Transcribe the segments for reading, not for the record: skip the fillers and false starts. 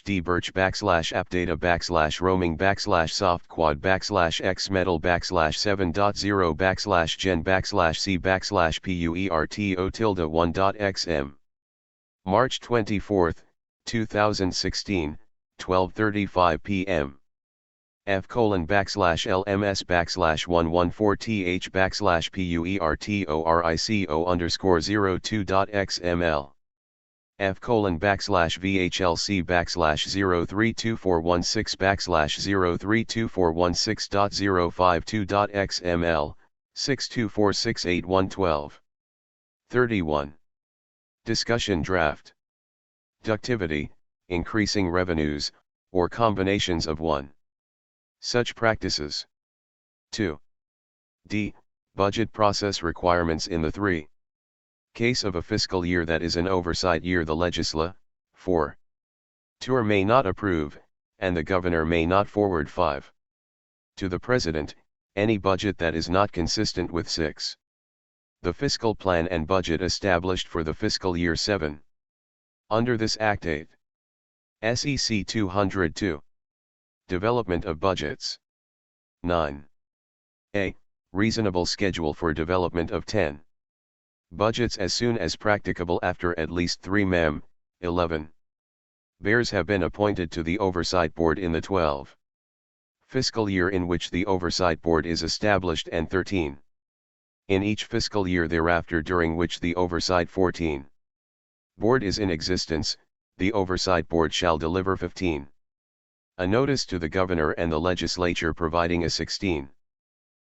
D birch /appdata /roaming /softquad /xmetal /7.0 /gen /c /puerto tilde 1.xm. March 24, 2016, 12:35 p.m. F:/LMS /114th /PUERTORICO_02.xml. F:/VHLC /032416 /032416.052.xml, 6246812. 31. Discussion draft. Ductivity, increasing revenues, or combinations of one. Such practices. 2. D. Budget process requirements in the 3. Case of a fiscal year that is an oversight year, the legisla. 4. Tour may not approve, and the governor may not forward 5. To the President, any budget that is not consistent with 6. The fiscal plan and budget established for the fiscal year 7. Under this Act 8. SEC 202. Development of budgets. 9. A. Reasonable schedule for development of 10. Budgets as soon as practicable after at least 3 mem. 11. Bears have been appointed to the Oversight Board in the 12. Fiscal year in which the Oversight Board is established, and 13. In each fiscal year thereafter during which the Oversight 14. Board is in existence, the Oversight Board shall deliver 15. A notice to the Governor and the Legislature providing a 16.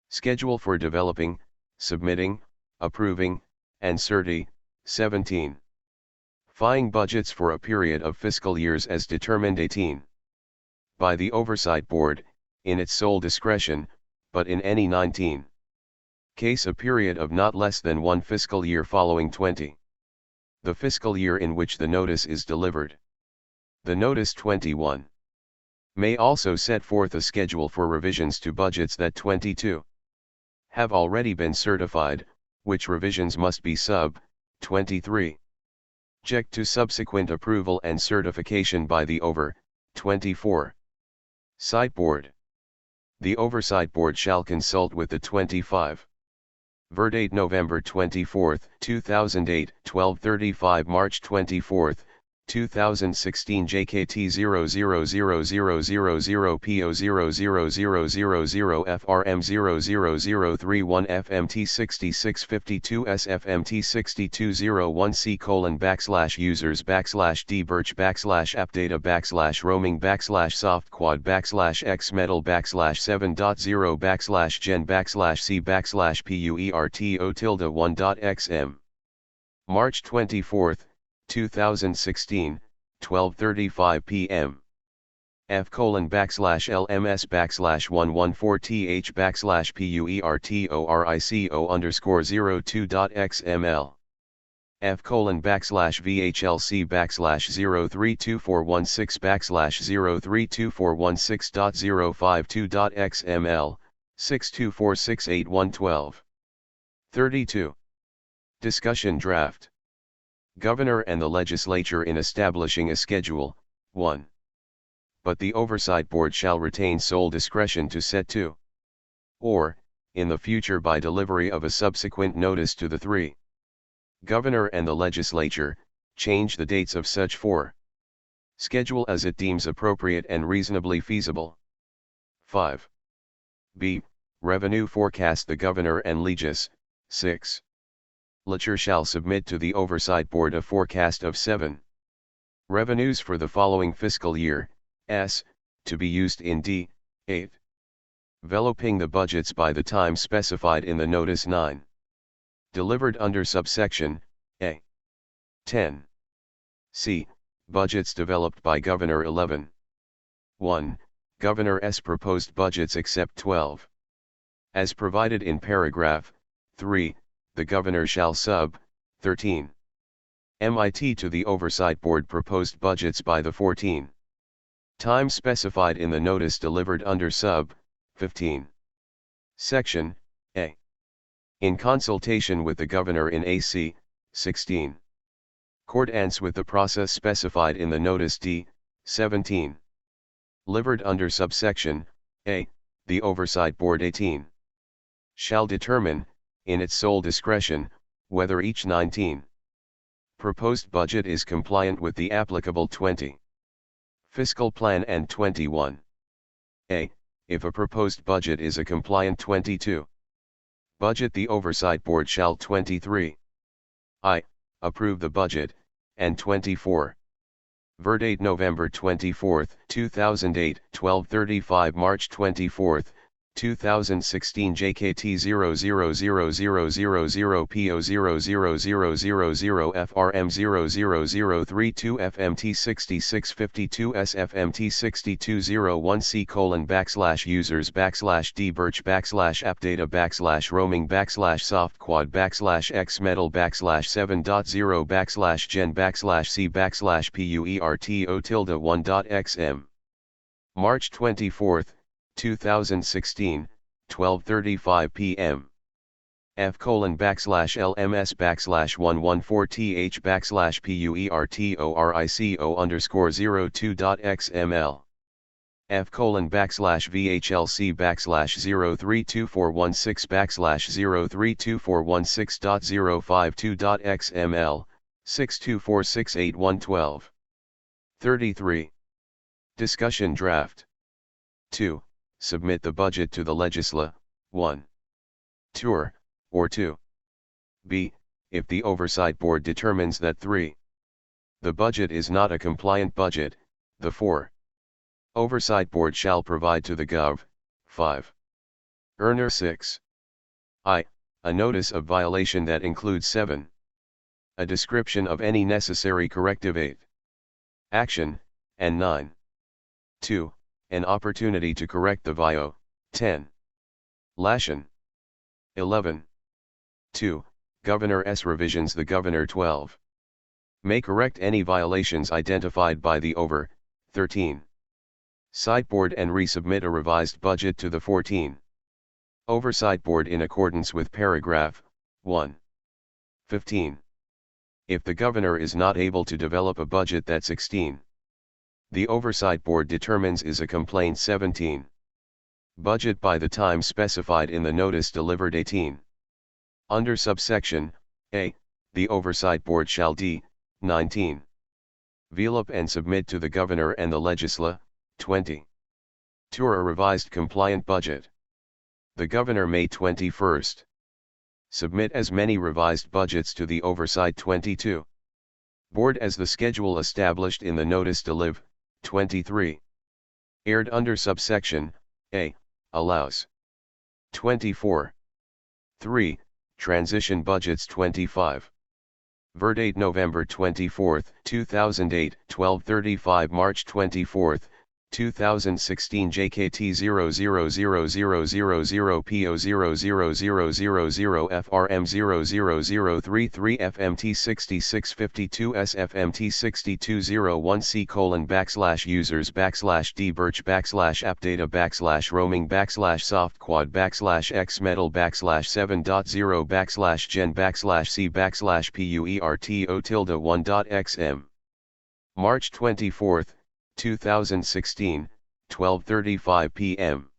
Schedule for developing, submitting, approving, and certi. 17. Fying budgets for a period of fiscal years as determined. 18. By the Oversight Board, in its sole discretion, but in any 19. Case a period of not less than 1 fiscal year following 20. The fiscal year in which the notice is delivered. The notice 21. May also set forth a schedule for revisions to budgets that 22. Have already been certified, which revisions must be sub. 23. Checked to subsequent approval and certification by the over. 24. Sight Board. The Oversight Board shall consult with the 25. Verdate November 24, 2008, 12:35 March 24, 2016 JKT 000000 PO 00000 FRM 00031 FMT 6652 SFMT 6201 C:/users /D birch /appdata /roaming /softquad /xmetal /7.0 /gen /c /puerto tilde 1.xm. March 24, 2016, 12:35 p.m. F:/LMS /114th /PUERTORICO_02.xml. F:/VHLC /032416 /032416.052.xml, 6246812. 32. Discussion draft. Governor and the Legislature in establishing a schedule. 1. But the Oversight Board shall retain sole discretion to set 2. Or, in the future by delivery of a subsequent notice to the 3. Governor and the Legislature, change the dates of such 4. Schedule as it deems appropriate and reasonably feasible. 5. B. Revenue forecast. The Governor and Legis. 6. Legislature shall submit to the Oversight Board a forecast of 7. Revenues for the following fiscal year, s. to be used in d. 8. Developing the budgets by the time specified in the notice. 9. Delivered under subsection a. 10. C. Budgets developed by Governor. 11. 1. Governor's proposed budgets except 12. As provided in paragraph 3, the Governor shall sub. 13. MIT to the Oversight Board proposed budgets by the 14. Time specified in the notice delivered under sub. 15. Section A. In consultation with the Governor in AC. 16. Accordance with the process specified in the notice D. 17. Livered under subsection A, the Oversight Board 18. Shall determine, in its sole discretion, whether each 19. Proposed budget is compliant with the applicable 20. Fiscal plan and 21. A. If a proposed budget is a compliant 22. Budget, the Oversight Board shall 23. I. Approve the budget, and 24. Verdate November 24, 2008, 12:35 March 24, 2016 JKT 000000 PO 00000 FRM 00032 FMT 6652 SFMT 6201 users /d-birch /appdata /roaming /softquad /xmetal /7.0 /gen /c /puerto1.xm. March 24, 2016, 12:35 p.m. F://LMS/114th /PUERTORICO_02.xml. F://VHLC/0324116/0324116.052.xml, 62468112. 33. Discussion draft. 2. Submit the budget to the Legisla, 1. Tour, or 2. B. If the Oversight Board determines that 3. The budget is not a compliant budget, the 4. Oversight Board shall provide to the Gov. 5. Earner 6. I. A notice of violation that includes 7. A description of any necessary corrective 8. Action, and 9. 2. An opportunity to correct the VIO, 10. Lation. 11. 2. Governor-S revisions. The Governor 12. May correct any violations identified by the Over, 13. Sight Board and resubmit a revised budget to the 14. Oversight Board in accordance with paragraph 1. 15. If the Governor is not able to develop a budget that 16. The Oversight Board determines is a complaint 17. Budget by the time specified in the notice delivered 18. Under subsection A, the Oversight Board shall d. 19. Develop and submit to the Governor and the Legisla, 20. Tour a revised compliant budget. The Governor May 21. Submit as many revised budgets to the Oversight 22. Board as the schedule established in the notice deliv. 23. Aired under subsection A, allows. 24. 3. Transition budgets 25. Verdate November 24, 2008, 12:35 March 24, 2016 JKT 000000 PO 00000 FRM 00033 FMT 6652 SFMT 6201 users /d-birch /appdata /roaming /softquad /xmetal /7.0 /gen /c /puerto1.xm. March 24, 2016, 12:35 p.m.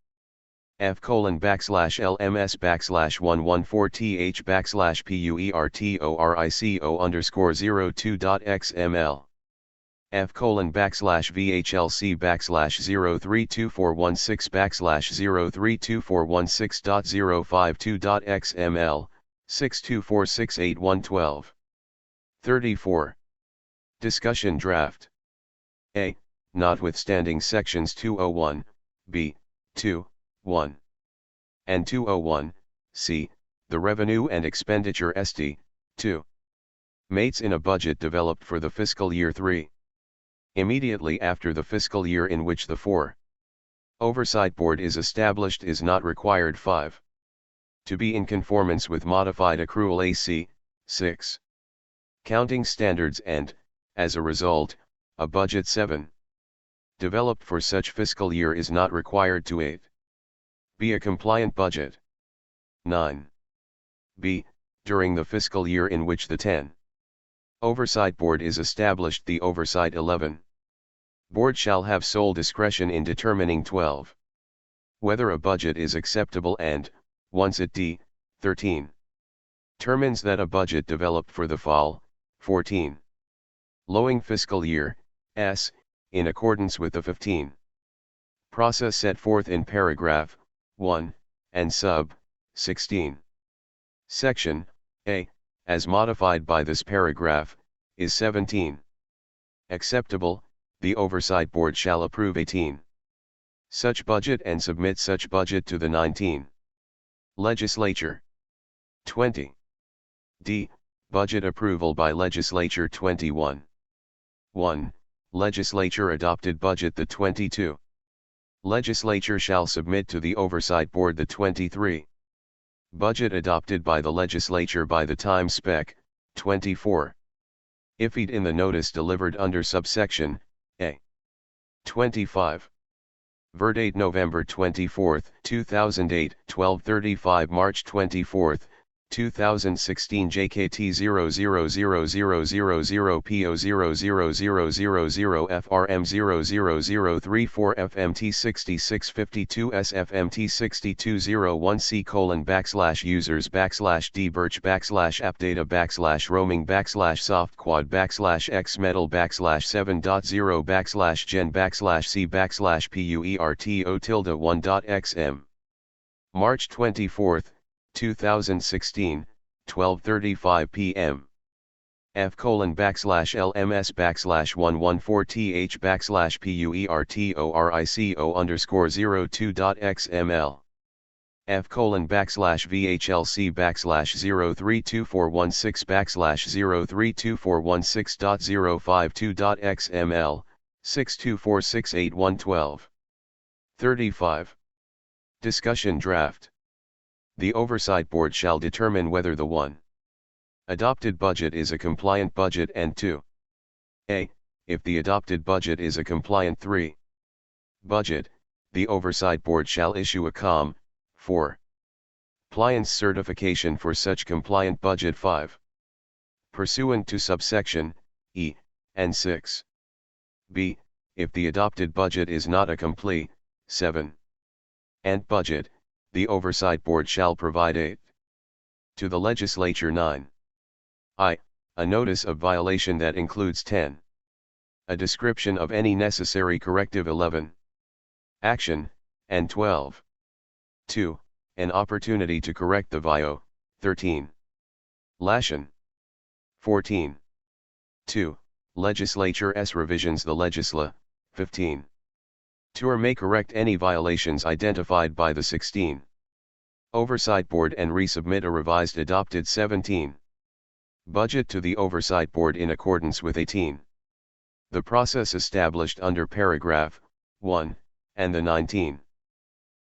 F://LMS/114th /PUERTORICO_02.xml. F://VHLC/0324116/0324116.052.xml, 62468112. 34. Discussion draft. A. Notwithstanding sections 201, b, 2, 1, and 201, c, the Revenue and Expenditure St. 2. Mates in a budget developed for the fiscal year 3. Immediately after the fiscal year in which the 4. Oversight Board is established is not required. 5. To be in conformance with modified accrual AC, 6. Counting standards and, as a result, a budget 7. Developed for such fiscal year is not required to 8. Be a compliant budget. 9. B. During the fiscal year in which the 10. Oversight Board is established, the Oversight 11. Board shall have sole discretion in determining 12. Whether a budget is acceptable and, once it d. 13. Determines that a budget developed for the fall, 14. Lowing fiscal year, s, in accordance with the 15. Process set forth in paragraph 1, and sub 16. Section A, as modified by this paragraph, is 17. Acceptable, the Oversight Board shall approve 18. Such budget and submit such budget to the 19. Legislature. 20. D. Budget approval by Legislature 21. 1. Legislature adopted budget the 22. Legislature shall submit to the Oversight Board the 23. Budget adopted by the Legislature by the time spec. 24. If in the notice delivered under subsection A. 25. Verdate November 24, 2008, 12:35 March 24, 2016 JKT 000000 PO 00000 FRM 00034 FMT 6652 SFMT 6201 C:\users /D birch /appdata /roaming /softquad /xmetal /7.0 /gen /c /puerto tilde1.xm. March 24, 2016, 12:35 p.m. F:/LMS/114H/PUERTORICO_02.xml. F:/VHLC/032416/03246.052.xml, 62468112. 35. Discussion draft. The Oversight Board shall determine whether the 1. Adopted budget is a compliant budget and 2. A. If the adopted budget is a compliant 3. Budget, the Oversight Board shall issue a Com. 4. Compliance certification for such compliant budget 5. Pursuant to subsection E. and 6. B. If the adopted budget is not a complete 7. And budget, the Oversight Board shall provide it to the Legislature 9. I. A notice of violation that includes 10. A description of any necessary corrective 11. Action, and 12. 2. An opportunity to correct the VIO, 13. Lation. 14. 2. Legislature's revisions the Legisla, 15. 2 or may correct any violations identified by the 16. Oversight Board and resubmit a revised adopted 17. Budget to the Oversight Board in accordance with 18. The process established under paragraph 1, and the 19.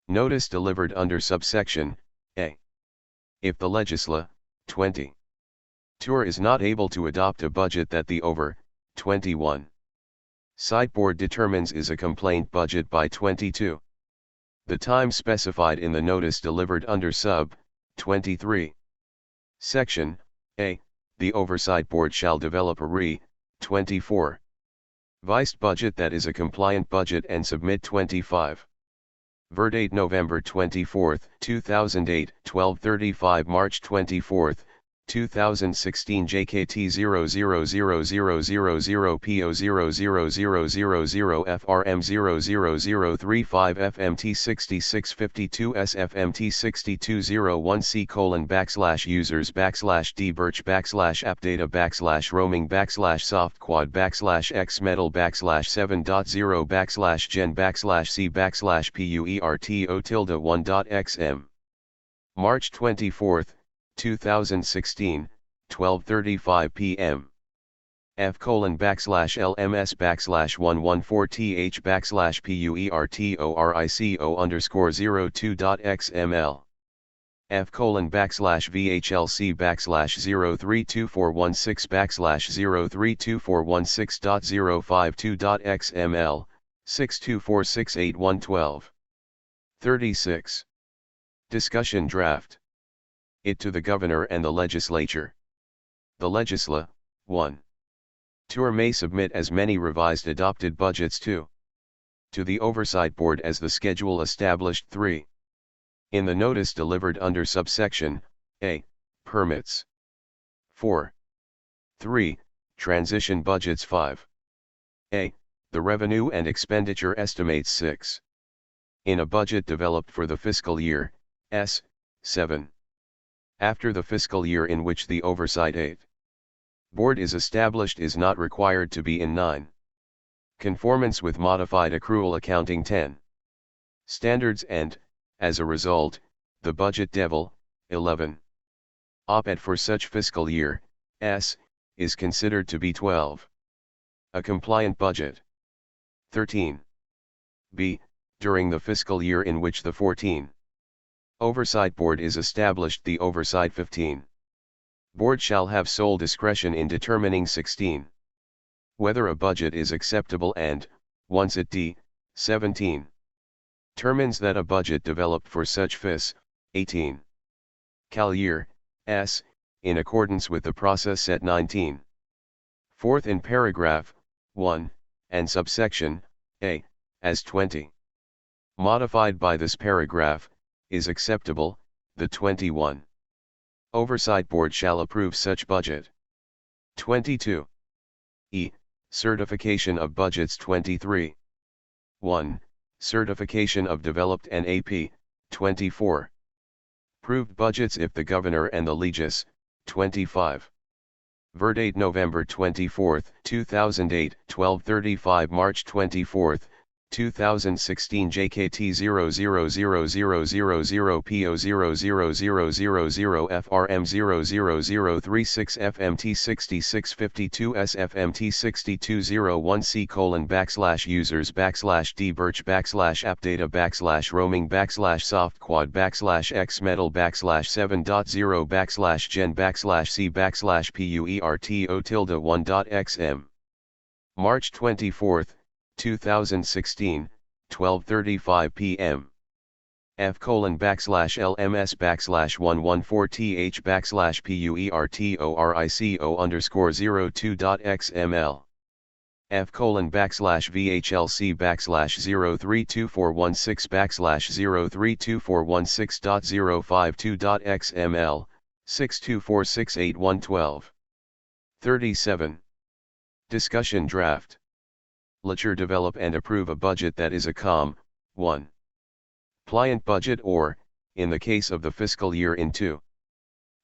Notice delivered under subsection A. If the Legisla, 20. Tour is not able to adopt a budget that the over, 21. Site Board determines is a complaint budget by 22. The time specified in the notice delivered under sub. 23. Section A. The Oversight Board shall develop a re. 24. Vice budget that is a compliant budget and submit 25. Verdate November 24, 2008, 12:35 March 24, 2016 JKT 000000 PO 00000 FRM 00035 FMT 6652 SFMT 6201 C:\users /D birch /appdata /roaming /softquad /xmetal /7.0 /gen /c /puerto1.xm. March 24, 2016, 12:35 p.m. F:/LMS/114H/PUERTORICO_02.xml. F:/VHLC/03246/03246.052.xml, 62468112. 36. Discussion draft. It to the Governor and the Legislature. The Legisla, 1. Tour may submit as many revised adopted budgets to the Oversight Board as the schedule established. 3. In the notice delivered under subsection A, permits. 4. 3. Transition budgets. 5. A. The revenue and expenditure estimates. 6. In a budget developed for the fiscal year, S. 7. After the fiscal year in which the Oversight 8. Board is established is not required to be in 9. Conformance with modified accrual accounting. 10. Standards and, as a result, the budget devil. 11. Op-ed for such fiscal year, S, is considered to be 12. A compliant budget. 13. B. During the fiscal year in which the 14. Oversight Board is established, the Oversight 15. Board shall have sole discretion in determining 16. Whether a budget is acceptable and, once it d. 17. Determines that a budget developed for such FIS. 18. Cal year, S, in accordance with the process set. 19. Fourth in paragraph 1, and subsection A, as 20. Modified by this paragraph, is acceptable, the 21. Oversight Board shall approve such budget. 22. E. Certification of budgets. 23. 1. Certification of developed NAP. 24. Approved budgets if the Governor and the Legis. 25. Verdate November 24, 2008, 12:35 March 24, 2016 JKT 000000 PO 00000 FRM 00036 FMT 6652 SFMT 6201 C:\users \d birch \appdata \roaming/softquad \x metal \7.0 /gen /c /puerto1.xm. March 24, 2016, 12:35 p.m. F:\LMS\114th /PUERTORICO_02.xml. F:\032416/032416052.xml, 62468112. 37. Discussion draft. Legislature develop and approve a budget that is a COM. 1. Pliant budget or, in the case of the fiscal year in 2.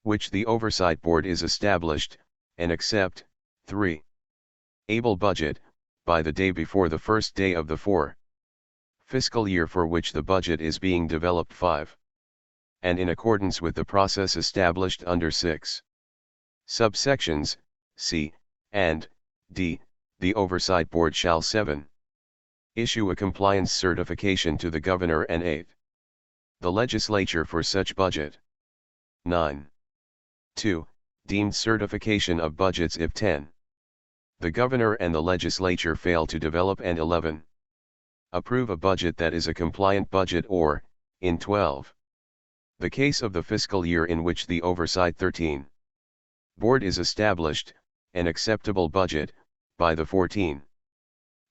Which the Oversight Board is established, and accept. 3. Able budget, by the day before the first day of the 4. Fiscal year for which the budget is being developed. 5. And in accordance with the process established under 6. Subsections, C, and, D, the Oversight Board shall 7. Issue a compliance certification to the Governor and 8. The Legislature for such budget. 9. 2. Deemed certification of budgets if 10. The Governor and the Legislature fail to develop, and 11. Approve a budget that is a compliant budget or, in 12. The case of the fiscal year in which the Oversight 13. Board is established, an acceptable budget, by the 14.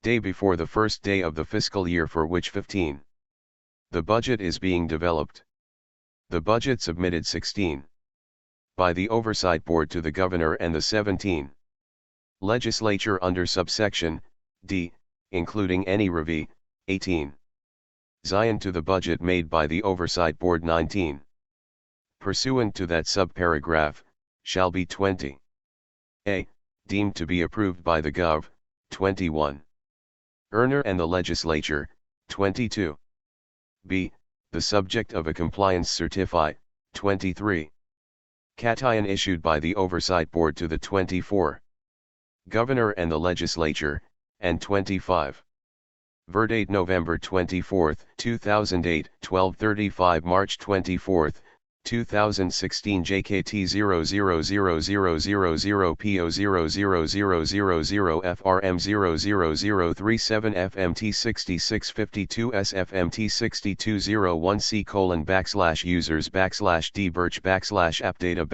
Day before the first day of the fiscal year for which 15. The budget is being developed. The budget submitted 16. By the Oversight Board to the Governor and the 17. Legislature under subsection D, including any review. 18. Zion to the budget made by the Oversight Board. 19. Pursuant to that subparagraph, shall be 20. A. Deemed to be approved by the Gov. 21. Earner and the Legislature. 22. B. The subject of a compliance certificate. 23. Cation issued by the Oversight Board to the 24. Governor and the Legislature, and 25. Verdate November 24, 2008, 12:35 March 24, 2016 JKT 000000 PO 00000 FRM 00037 FMT 6652 SFMT 6201 users /d birch /appdata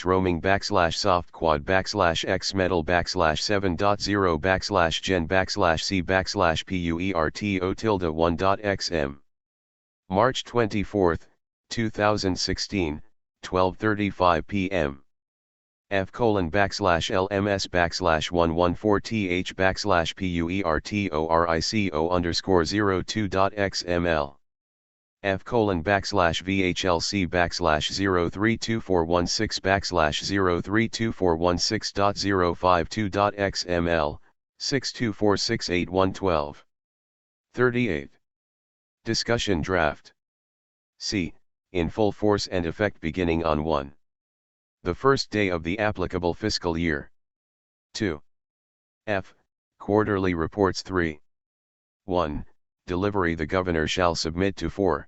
/roaming /softquad /xmetal /7.0 /gen /c /puerto tilde1.xm. March 24, 2016, 12:35 p.m. F:/LMS/114H/PUERTORICO_02.xml. F://VHLC/032416/03246.052.xml, 62468112. 38. Discussion draft. C. In full force and effect beginning on 1. The first day of the applicable fiscal year. 2. F. Quarterly reports 3. 1. Delivery the governor shall submit to 4.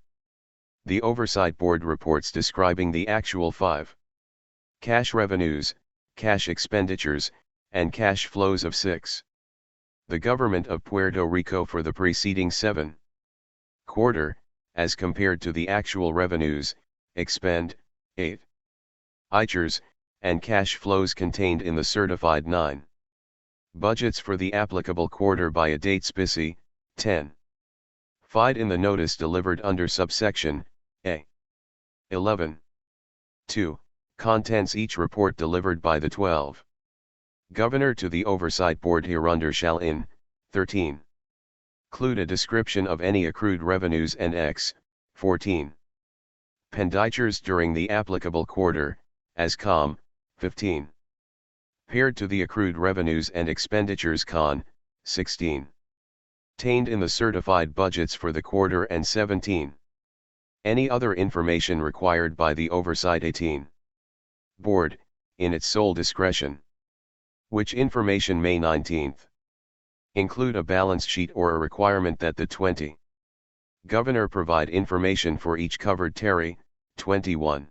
The Oversight Board reports describing the actual 5. Cash revenues, cash expenditures, and cash flows of 6. The government of Puerto Rico for the preceding 7. Quarter, as compared to the actual revenues, expend, 8. ICHRs, and cash flows contained in the certified 9. Budgets for the applicable quarter by a date specie, 10. Fied in the notice delivered under subsection, A. 11. 2. Contents each report delivered by the 12. Governor to the Oversight Board hereunder shall in, 13. Include a description of any accrued revenues and X, 14. Penditures during the applicable quarter, as com, 15. Paired to the accrued revenues and expenditures con, 16. Tained in the certified budgets for the quarter and 17. Any other information required by the Oversight 18. Board, in its sole discretion. Which information may 19th. Include a balance sheet or a requirement that the 20. Governor provide information for each covered tarry, 21.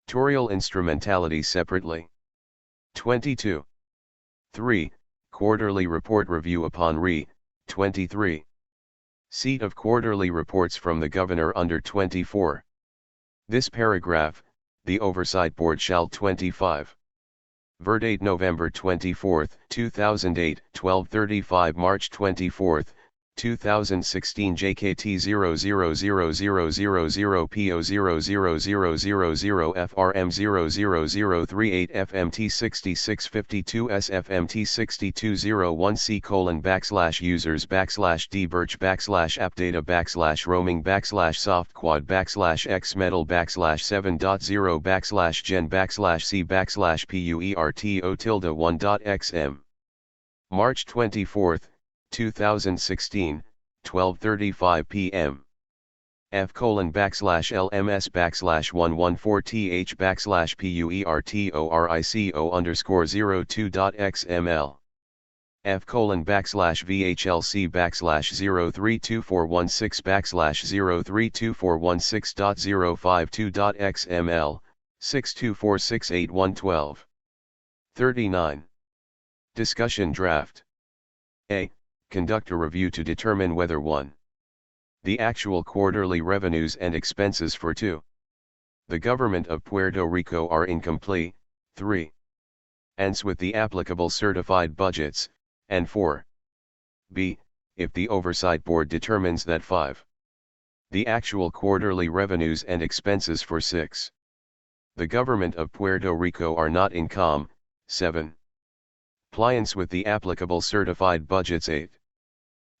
Torial instrumentality separately. 22. 3. Quarterly report review upon 23. Seat of quarterly reports from the governor under 24. This paragraph, the Oversight Board shall 25. Verdate November 24, 2008, 12:35 March 24, 2016 JKT 000000 PO 00000 FRM 00038 FMT 6652 SFMT 6201 users /d birch /appdata /roaming /softquad /xmetal /7.0 /gen /c /puerto1.xm. March 24, 2016, 12:35 p.m. F://LMS/114H/PUERTORICO_02.xml. F://VHLC/03246/03246.052.xml, 62468112. 39. Discussion draft. A. Conduct a review to determine whether 1. The actual quarterly revenues and expenses for 2. The government of Puerto Rico are incomplete, 3. Ends with the applicable certified budgets, and 4. B. If the Oversight Board determines that 5. The actual quarterly revenues and expenses for 6. The government of Puerto Rico are not in com, 7. Compliance with the applicable certified budgets 8.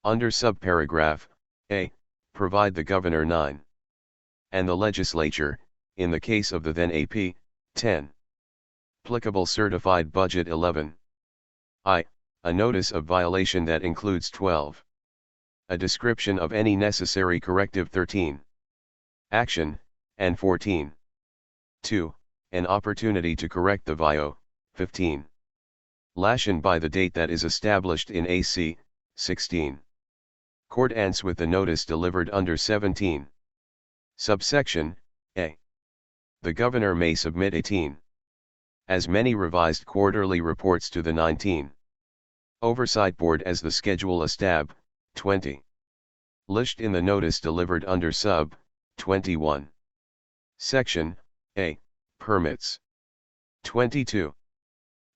Under subparagraph, A, provide the governor 9. And the legislature, in the case of the then AP, 10. Applicable certified budget 11. I, a notice of violation that includes 12. A description of any necessary corrective 13. Action, and 14. 2. An opportunity to correct the VIO, 15. Lation by the date that is established in AC, 16. Accordance with the notice delivered under 17. Subsection, A. The Governor may submit 18. As many revised quarterly reports to the 19. Oversight Board as the Schedule A Stab, 20. Listed in the notice delivered under Sub, 21. Section, A, Permits. 22.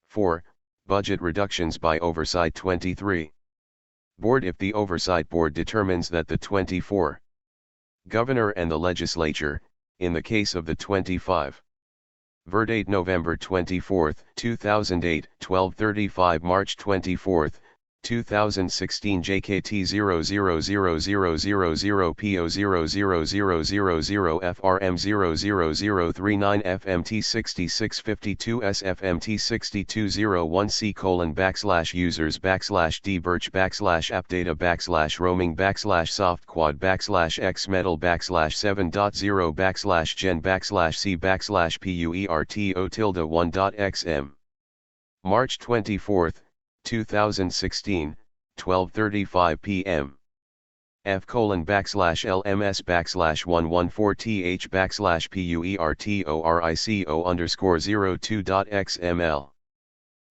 4. Budget reductions by Oversight 23. Board if the Oversight Board determines that the 24. Governor and the Legislature, in the case of the 25. Verdate November 24, 2008, 12:35 March 24, 2016 JKT 0000000 PO 00000 FRM 00039 FMT 6652 SFMT 6201 users /d-birch /appdata /roaming/softquad /x metal /7.0 /gen /c /puerto1.xm. March 24, 2016, 12:35 p.m. F:/LMS/114th /PUERTORICO_02.xml.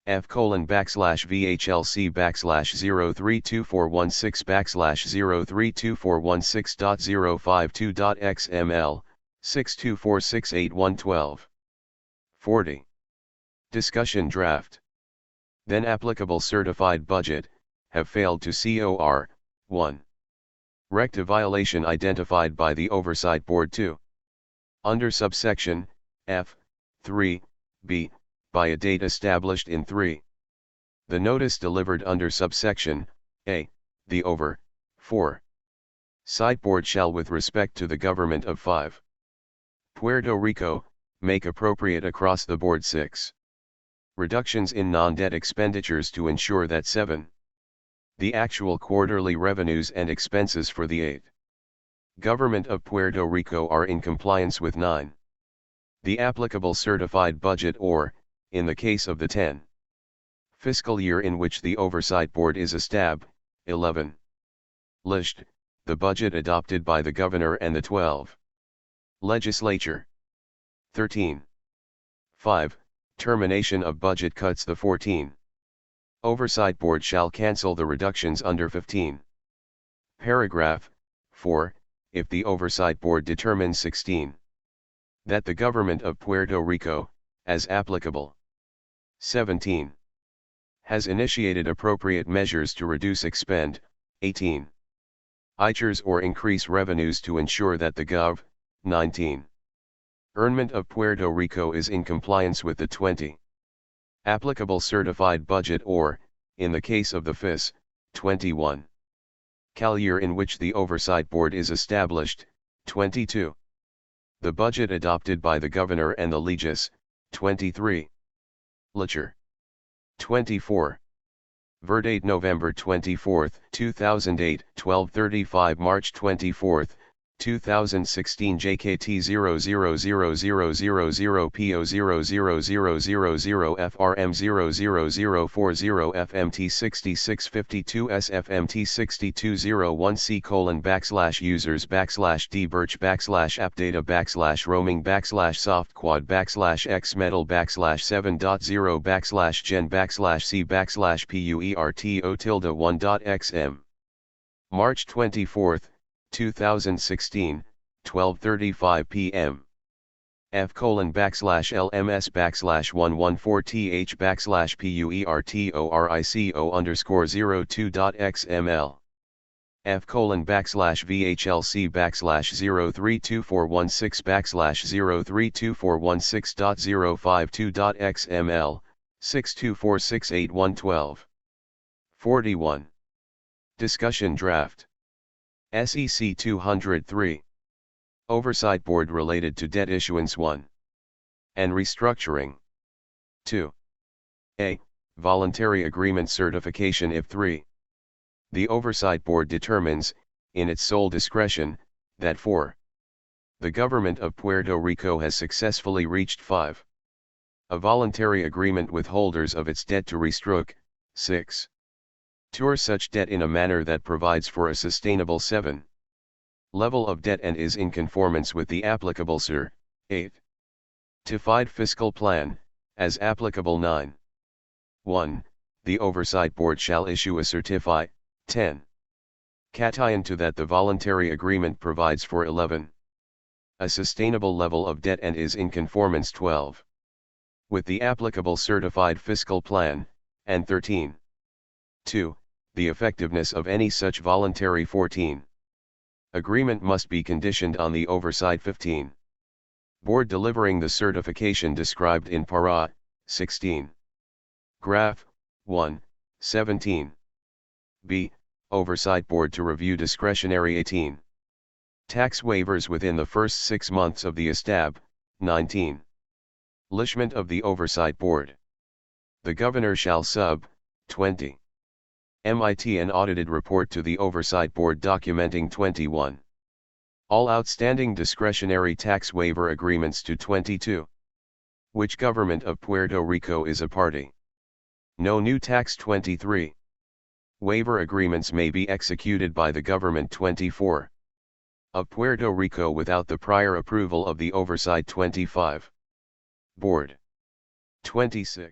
F:/#VHLC/0324116/0324116.052.xml, 62468112. 40. Discussion draft. Then applicable certified budget, have failed to COR, 1. Recta violation identified by the Oversight Board 2. Under subsection, F, 3, B, by a date established in 3. The notice delivered under subsection, A, the over, 4. Site Board shall with respect to the government of 5. Puerto Rico, make appropriate across the board 6. Reductions in non-debt expenditures to ensure that 7. The actual quarterly revenues and expenses for the 8. Government of Puerto Rico are in compliance with 9. The applicable certified budget or, in the case of the 10. Fiscal year in which the Oversight Board is established, 11. List, the budget adopted by the Governor and the 12. Legislature. 13. 5. Termination of budget cuts the 14. Oversight Board shall cancel the reductions under 15. Paragraph 4, if the Oversight Board determines 16. That the Government of Puerto Rico, as applicable. 17. Has initiated appropriate measures to reduce expend, 18. Eitures or increase revenues to ensure that the Gov, 19. Government of Puerto Rico is in compliance with the 20. Applicable certified budget or, in the case of the FIS, 21. Cal year in which the Oversight Board is established, 22. The budget adopted by the Governor and the Legis, 23. Legislature. 24. Verdate November 24, 2008, 12:35 March 24, 2016 JKT 0000000 PO 00000 FRM 00040 FMT 6652 SFMT 6201 C:/users /d-birch /appdata /roaming/softquad /x metal /7.0 /gen /c /puerto1.xm. March 24, 2016, 12:35 p.m. F:/LMS/114th /PUERTORICO_02.xml. F:/0324116/0324116.052.xml, 62468112. 41. Discussion draft. SEC 203. Oversight Board related to debt issuance 1. And restructuring. 2. A. Voluntary agreement certification if 3. The Oversight Board determines, in its sole discretion, that 4. The Government of Puerto Rico has successfully reached 5. A voluntary agreement with holders of its debt to restructure, 6. Tour such debt in a manner that provides for a sustainable 7. Level of debt and is in conformance with the applicable SIR, 8. Certified Fiscal Plan, as applicable 9. 1. The Oversight Board shall issue a certifi. 10. Cation to that the voluntary agreement provides for 11. A sustainable level of debt and is in conformance 12. With the applicable certified fiscal plan, and 13. 2. The effectiveness of any such voluntary 14. Agreement must be conditioned on the oversight 15. Board delivering the certification described in P.R.O.M.E.A. 16. Graph 1, 17. B. Oversight Board to review discretionary 18. Tax waivers within the first 6 months of the estab. 19. Lishment of the Oversight Board. The Governor shall sub. 20. MIT an audited report to the Oversight Board documenting 21. All outstanding discretionary tax waiver agreements to 22. Which government of Puerto Rico is a party? No new tax 23. Waiver agreements may be executed by the government 24. Of Puerto Rico without the prior approval of the Oversight 25. Board. 26.